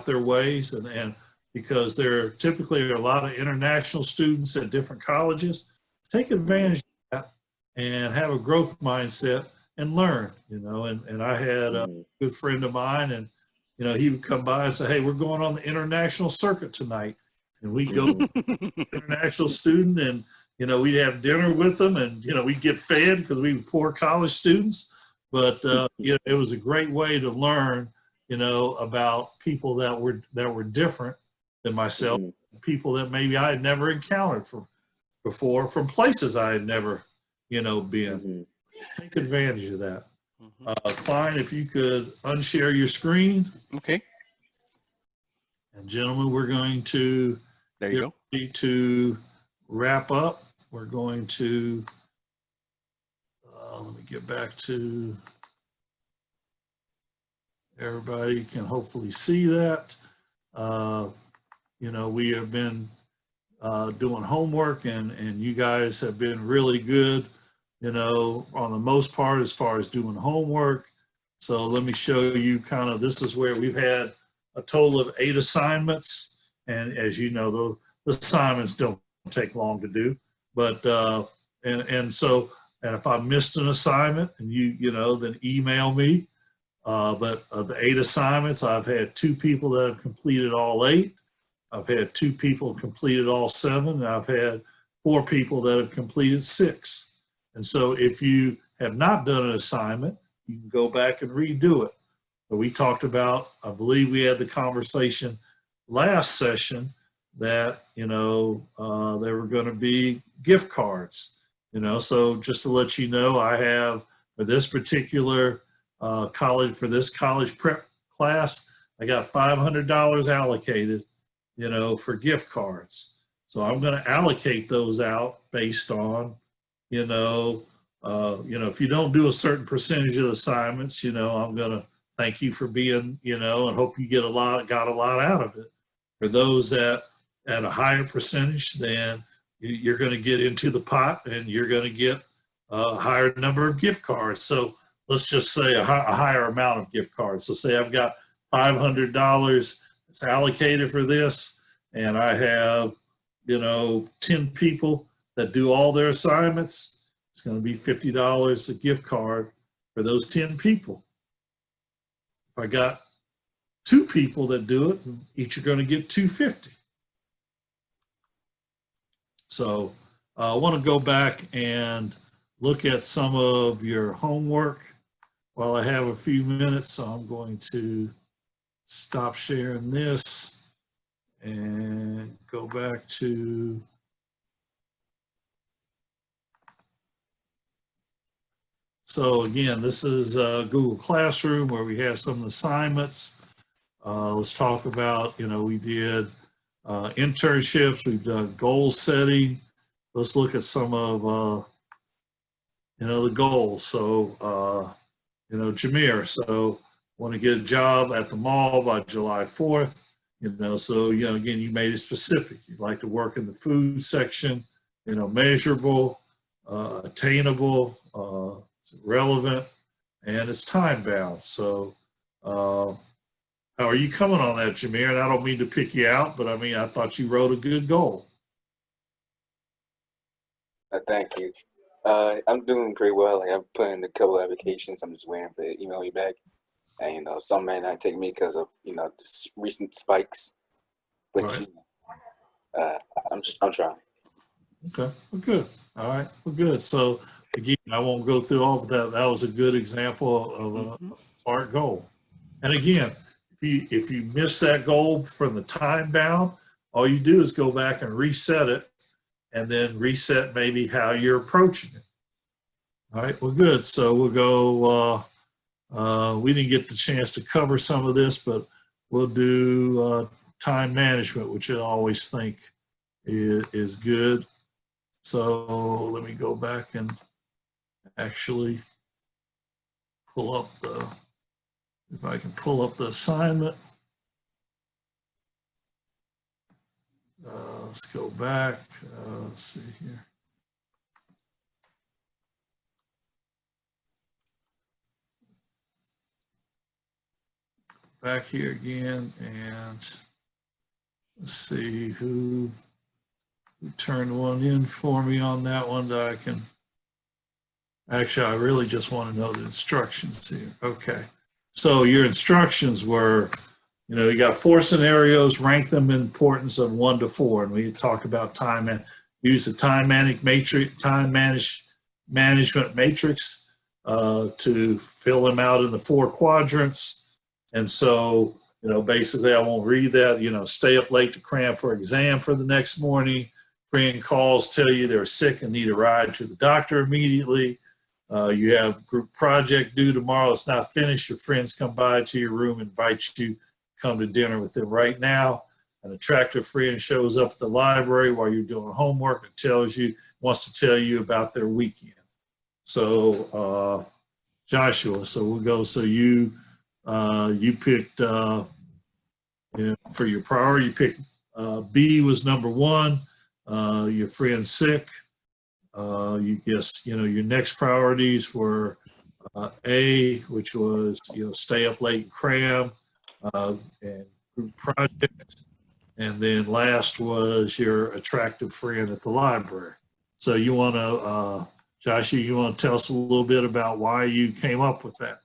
[SPEAKER 8] their ways, and because there typically are a lot of international students at different colleges. Take advantage of that and have a growth mindset and learn, you know. And I had a good friend of mine, and, you know, he would come by and say, hey, we're going on the international circuit tonight. And we'd go international student, and, you know, we'd have dinner with them, and, you know, we'd get fed because we were poor college students. But, you know, it was a great way to learn, you know, about people that were different than myself, people that maybe I had never encountered before from places I had never, been.
[SPEAKER 7] Mhm.
[SPEAKER 8] Take advantage of that.
[SPEAKER 1] Mhm.
[SPEAKER 8] Klyne, if you could unshare your screen.
[SPEAKER 1] Okay.
[SPEAKER 8] And gentlemen, we're going to
[SPEAKER 1] There you go.
[SPEAKER 8] ready to wrap up. We're going to, let me get back to, everybody can hopefully see that. We have been doing homework and you guys have been really good, on the most part as far as doing homework. So let me show you this is where we've had a total of 8 assignments. And as you know, the assignments don't take long to do. But, and if I missed an assignment and then email me. But of the 8 assignments, I've had 2 people that have completed all 8. I've had 2 people completed all 7. And I've had 4 people that have completed 6. And so if you have not done an assignment, you can go back and redo it. But we talked about, I believe we had the conversation last session that, there were going to be gift cards, so just to let you know, I have for this particular college prep class, I got $500 allocated, for gift cards. So I'm going to allocate those out based on, if you don't do a certain percentage of the assignments, I'm going to thank you for being, and hope you got a lot out of it. For those that at a higher percentage, then you're going to get into the pot and you're going to get a higher number of gift cards. So let's just say a higher amount of gift cards. So say I've got $500 that's allocated for this, and I have, 10 people that do all their assignments. It's going to be $50 a gift card for those 10 people. If I got 2 people that do it, each are going to get $250. So I want to go back and look at some of your homework while I have a few minutes. So I'm going to stop sharing this and go back to so again, this is Google Classroom where we have some assignments. Let's talk about, we did internships, we've done goal setting. Let's look at some of, the goals. So, Jameer, so want to get a job at the mall by July 4th. So, again, you made it specific. You'd like to work in the food section, measurable, attainable, it's relevant, and it's time bound. So, how are you coming on that, Jameer? And I don't mean to pick you out, but I thought you wrote a good goal.
[SPEAKER 2] Thank you. I'm doing pretty well. Like I've put in a couple applications. I'm just waiting for the email me back. And some may not take me because of recent spikes. But
[SPEAKER 8] right.
[SPEAKER 2] I'm trying.
[SPEAKER 8] Okay, well, good. All right, well, good. So again, I won't go through all of that. That was a good example of a smart goal. And again, if you miss that goal from the time bound, all you do is go back and reset it, and then reset maybe how you're approaching it. All right, well, good. So we'll go. We didn't get the chance to cover some of this, but we'll do time management, which I always think is good. So let me go back and actually pull up if I can pull up the assignment. Let's go back. Let's see here. Back here again, and let's see who turned one in for me on that one that I can. Actually, I really just want to know the instructions here. Okay. So your instructions were, you got 4 scenarios, rank them in importance of 1 to 4. And we talk about time and use the time management matrix to fill them out in the 4 quadrants. And so, basically I won't read that, stay up late to cram for exam for the next morning, friend calls, tell you they're sick and need a ride to the doctor immediately. You have group project due tomorrow. It's not finished. Your friends come by to your room, invite you to come to dinner with them right now. An attractive friend shows up at the library while you're doing homework and wants to tell you about their weekend. So, Joshua, so we'll go. So you picked, for your priority, you picked B was number one. Your friend's sick. You guess, your next priorities were A, which was, stay up late and cram, and group projects. And then last was your attractive friend at the library. So you want to, Joshua, you want to tell us a little bit about why you came up with that?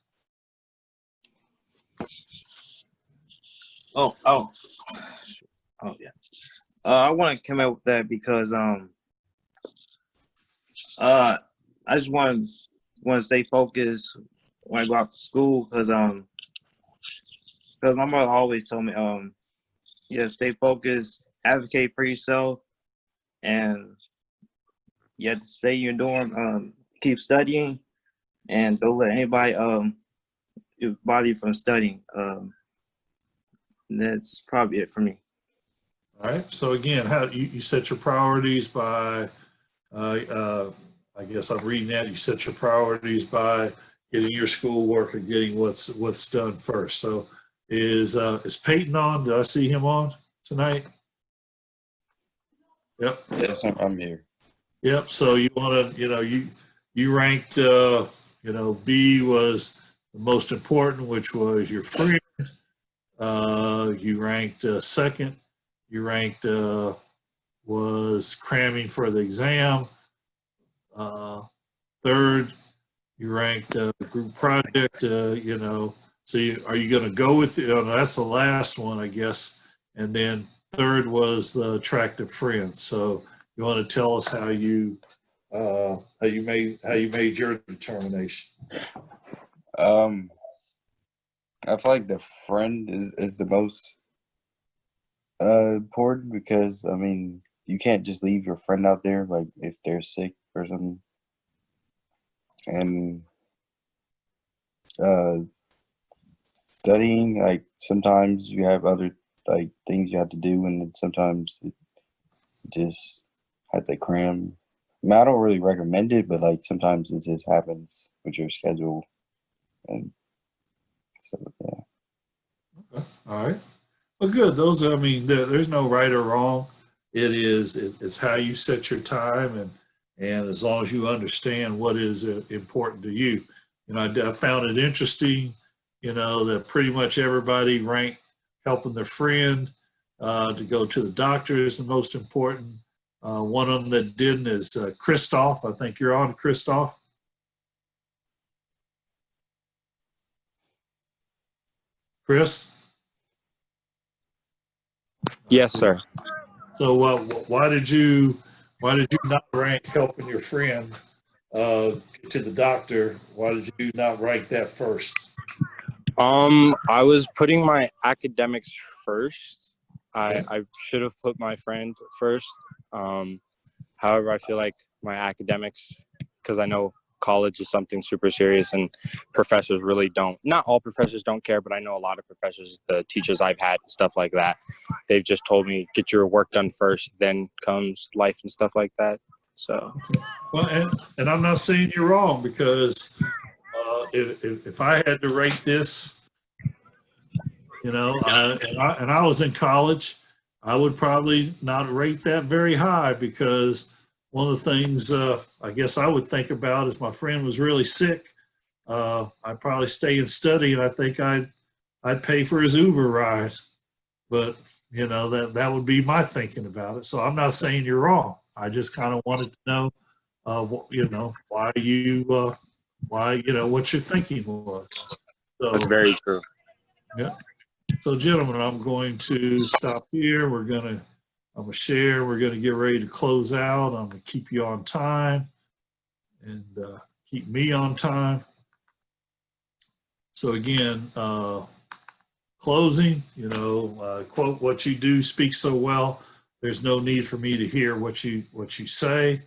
[SPEAKER 10] Oh yeah. I want to come up with that because I just want to stay focused when I go out to school because my mother always told me stay focused, advocate for yourself, and you have to stay in your dorm, keep studying, and don't let anybody bother you from studying. That's probably it for me.
[SPEAKER 8] All right. So again, how you set your priorities by, I guess I'm reading that, you set your priorities by getting your schoolwork and getting what's done first. So is Peyton on? Did I see him on tonight? Yep.
[SPEAKER 6] Yes, I'm here.
[SPEAKER 8] Yep. So you want to, you ranked, B was the most important, which was your friend. You ranked second. You ranked was cramming for the exam. Third, you ranked group project. So are you going to go with it? That's the last one, I guess. And then third was the attractive friends. So you want to tell us how you made your determination?
[SPEAKER 6] I feel like the friend is the most important because you can't just leave your friend out there like if they're sick or something. And studying, like sometimes you have other like things you have to do, and then sometimes it just have to cram. I don't really recommend it, but like sometimes it just happens with your schedule, and so yeah.
[SPEAKER 8] Okay. All right. Well, good. Those are, there's no right or wrong. It's how you set your time, and as long as you understand what is important to you. I found it interesting, that pretty much everybody ranked helping their friend to go to the doctor is the most important. One of them that didn't is Christoph. I think you're on, Christoph. Chris?
[SPEAKER 9] Yes, sir.
[SPEAKER 8] So why did you not rank helping your friend to the doctor? Why did you not rank that first?
[SPEAKER 9] I was putting my academics first. I should have put my friend first. However, I feel like my academics, because I know college is something super serious and professors really don't. Not all professors don't care, but I know a lot of professors, the teachers I've had and stuff like that, they've just told me, get your work done first, then comes life and stuff like that. So.
[SPEAKER 8] Well, and I'm not saying you're wrong because if I had to rate this, and I was in college, I would probably not rate that very high because one of the things I guess I would think about is my friend was really sick. I'd probably stay and study, and I think I'd pay for his Uber ride. But that would be my thinking about it. So I'm not saying you're wrong. I just kind of wanted to know, why what your thinking was. So,
[SPEAKER 9] That's very true.
[SPEAKER 8] Yeah. So, gentlemen, I'm going to stop here. I'm going to share. We're going to get ready to close out. I'm going to keep you on time and keep me on time. So, again, closing, quote, what you do speaks so well there's no need for me to hear what you say.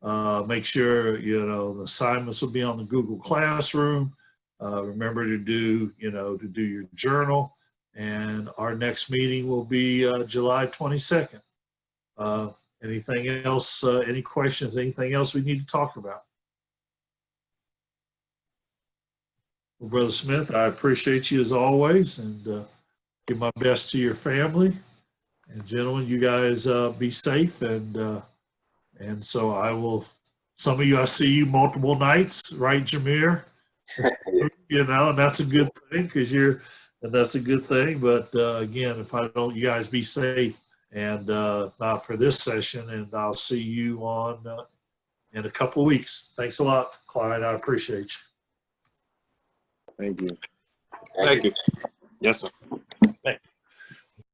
[SPEAKER 8] Make sure, the assignments will be on the Google Classroom. Remember to do your journal. And our next meeting will be July 22nd. Anything else, any questions, anything else we need to talk about? Well, Brother Smith, I appreciate you as always, and give my best to your family. And gentlemen, you guys be safe, and so I will. Some of you, I see you multiple nights, right, Jameer? And that's a good thing that's a good thing. But again, if I don't, you guys be safe, and not for this session. And I'll see you on in a couple of weeks. Thanks a lot, Klyne. I appreciate you.
[SPEAKER 7] Thank you.
[SPEAKER 2] Thank you.
[SPEAKER 10] Yes, sir.